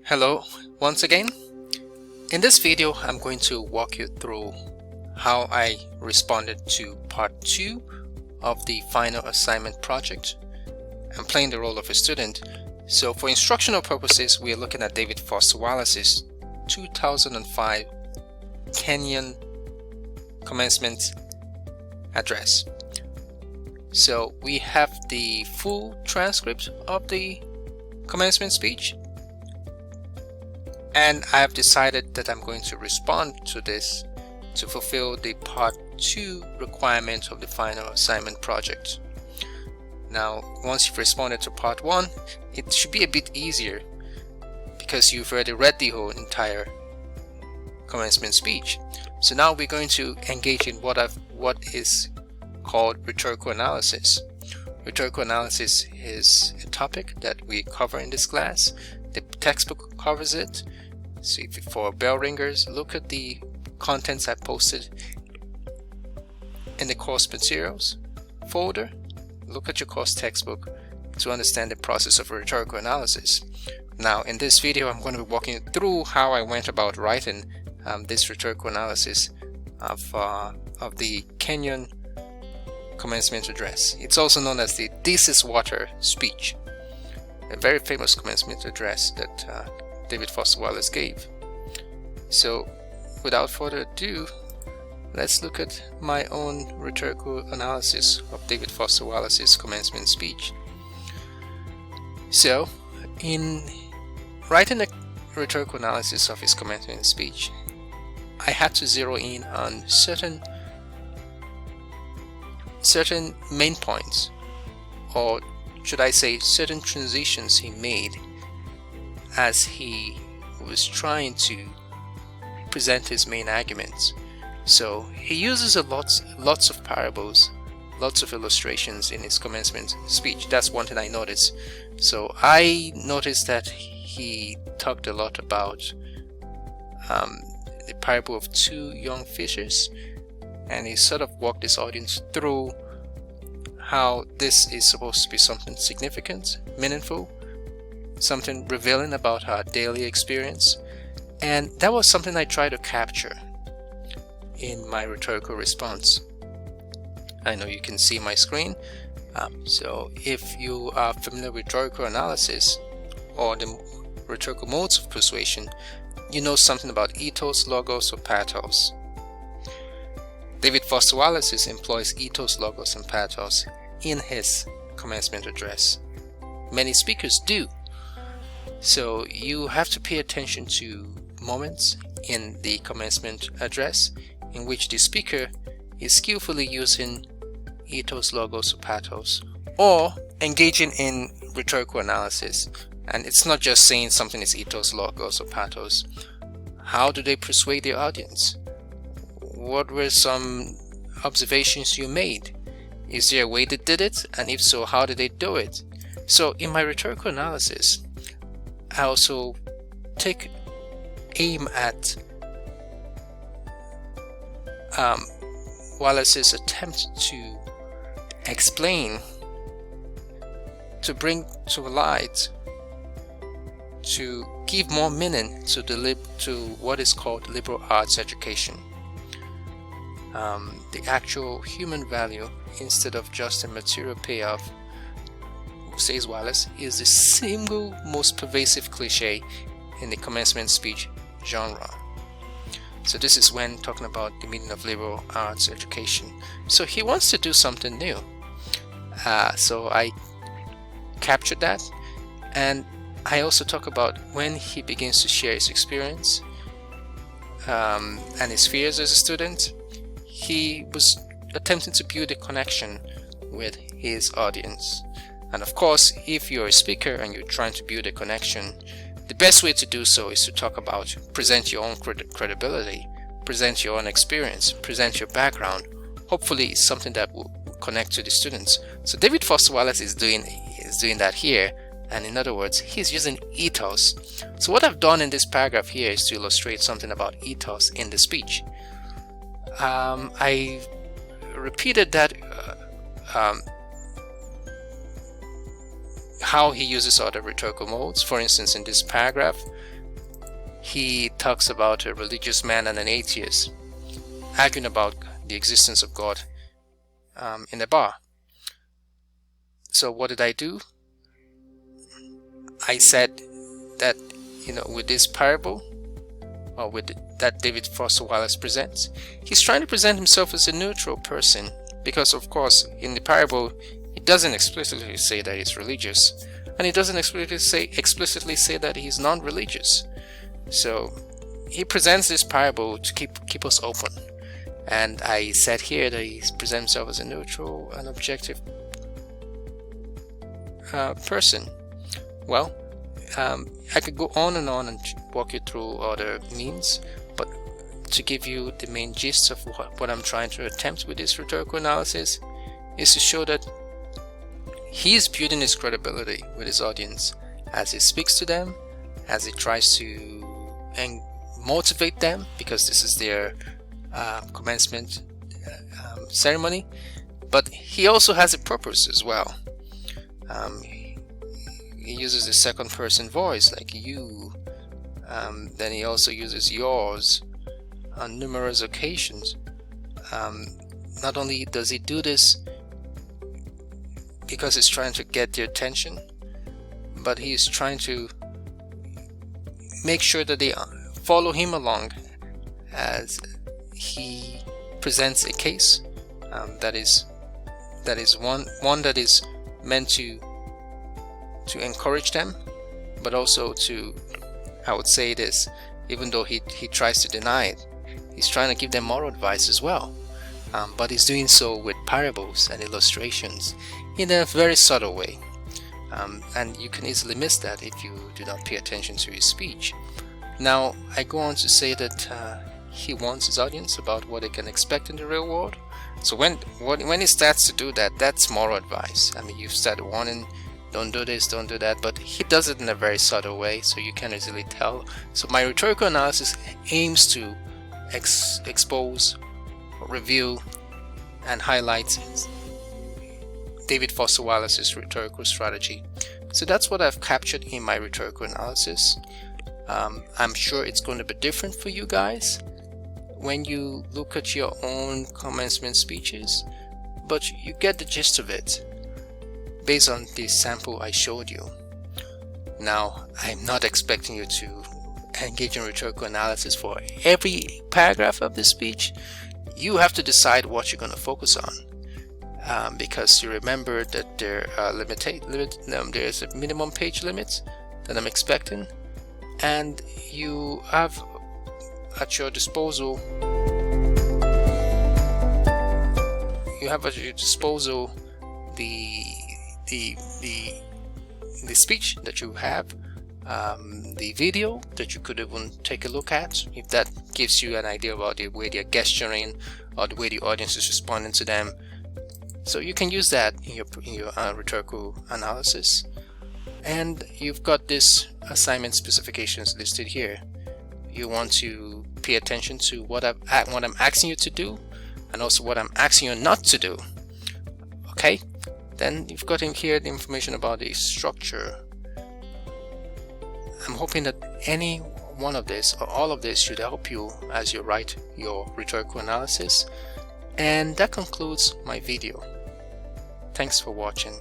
Hello once again. In this video I'm going to walk you through how I responded to part 2 of the final assignment project. I'm playing the role of a student, so for instructional purposes we are looking at David Foster Wallace's 2005 Kenyan commencement address. So we have the full transcript of the commencement speech, and I have decided that I'm going to respond to this to fulfill the part 2 requirement of the final assignment project. Now, once you've responded to part 1, it should be a bit easier because you've already read the whole entire commencement speech. So now we're going to engage in what is called rhetorical analysis. Rhetorical analysis is a topic that we cover in this class. The textbook covers it. So if for bell ringers, look at the contents I posted in the course materials folder. Look at your course textbook to understand the process of rhetorical analysis. Now in this video I'm going to be walking you through how I went about writing this rhetorical analysis of the Kenyan commencement address. It's also known as the "This is Water" speech, a very famous commencement address that David Foster Wallace gave. So without further ado, let's look at my own rhetorical analysis of David Foster Wallace's commencement speech. So in writing a rhetorical analysis of his commencement speech, I had to zero in on certain main points, or should I say certain transitions he made as he was trying to present his main arguments. So he uses lots of parables, lots of illustrations in his commencement speech. That's one thing I noticed. So I noticed that he talked a lot about the parable of two young fishers, and he sort of walked his audience through how this is supposed to be something significant, meaningful, something revealing about our daily experience. And that was something I tried to capture in my rhetorical response. I know you can see my screen. So if you are familiar with rhetorical analysis or the rhetorical modes of persuasion, you know something about ethos, logos, or pathos. David Foster Wallace employs ethos, logos, and pathos in his commencement address. Many speakers do. So you have to pay attention to moments in the commencement address in which the speaker is skillfully using ethos, logos, or pathos, or engaging in rhetorical analysis. And it's not just saying something is ethos, logos, or pathos. How do they persuade their audience? What were some observations you made? Is there a way they did it? And if so, how did they do it? So in my rhetorical analysis, I also take aim at Wallace's attempt to explain, to bring to light, to give more meaning to what is called liberal arts education. The actual human value, instead of just a material payoff, says Wallace, is the single most pervasive cliche in the commencement speech genre. So this is when talking about the meaning of liberal arts education. So he wants to do something new. So I captured that, and I also talk about when he begins to share his experience and his fears as a student. He was attempting to build a connection with his audience. And of course, if you're a speaker and you're trying to build a connection, the best way to do so is to talk about, present your own credibility, present your own experience, present your background. Hopefully it's something that will connect to the students. So David Foster Wallace is doing that here, and in other words, he's using ethos. So what I've done in this paragraph here is to illustrate something about ethos in the speech. I repeated that how he uses other rhetorical modes. For instance, in this paragraph, he talks about a religious man and an atheist arguing about the existence of God in a bar. So what did I do? I said that, with this parable, or with that David Foster Wallace presents, he's trying to present himself as a neutral person, because of course in the parable he doesn't explicitly say that he's religious, and he doesn't explicitly say that he's non-religious. So he presents this parable to keep us open, and I said here that he presents himself as a neutral and objective person. Well, I could go on and walk you through other means, but to give you the main gist of what I'm trying to attempt with this rhetorical analysis is to show that he's building his credibility with his audience as he speaks to them, as he tries to motivate them, because this is their commencement ceremony, but he also has a purpose as well. He uses a second person voice like you, then he also uses yours on numerous occasions. Not only does he do this because he's trying to get their attention, but he's trying to make sure that they follow him along as he presents a case that is one that is meant to encourage them, but also to, I would say this, even though he tries to deny it, he's trying to give them moral advice as well, but he's doing so with parables and illustrations in a very subtle way, and you can easily miss that if you do not pay attention to his speech. Now I go on to say that he warns his audience about what they can expect in the real world. So when he starts to do that, that's moral advice. I mean, you start warning, don't do this, don't do that, but he does it in a very subtle way, so you can easily tell. So my rhetorical analysis aims to expose, reveal, and highlight David Foster Wallace's rhetorical strategy. So that's what I've captured in my rhetorical analysis. I'm sure it's going to be different for you guys when you look at your own commencement speeches, but you get the gist of it based on the sample I showed you. Now, I'm not expecting you to engage in rhetorical analysis for every paragraph of the speech. You have to decide what you're going to focus on, because you remember that there are there's a minimum page limit that I'm expecting, and you have at your disposal the speech that you have, the video that you could even take a look at, if that gives you an idea about the way they're gesturing or the way the audience is responding to them. So you can use that in your rhetorical analysis. And you've got this assignment specifications listed here. You want to pay attention to what I'm asking you to do, and also what I'm asking you not to do. Okay, then you've got in here the information about the structure. I'm hoping that any one of this or all of this should help you as you write your rhetorical analysis. And that concludes my video. Thanks for watching.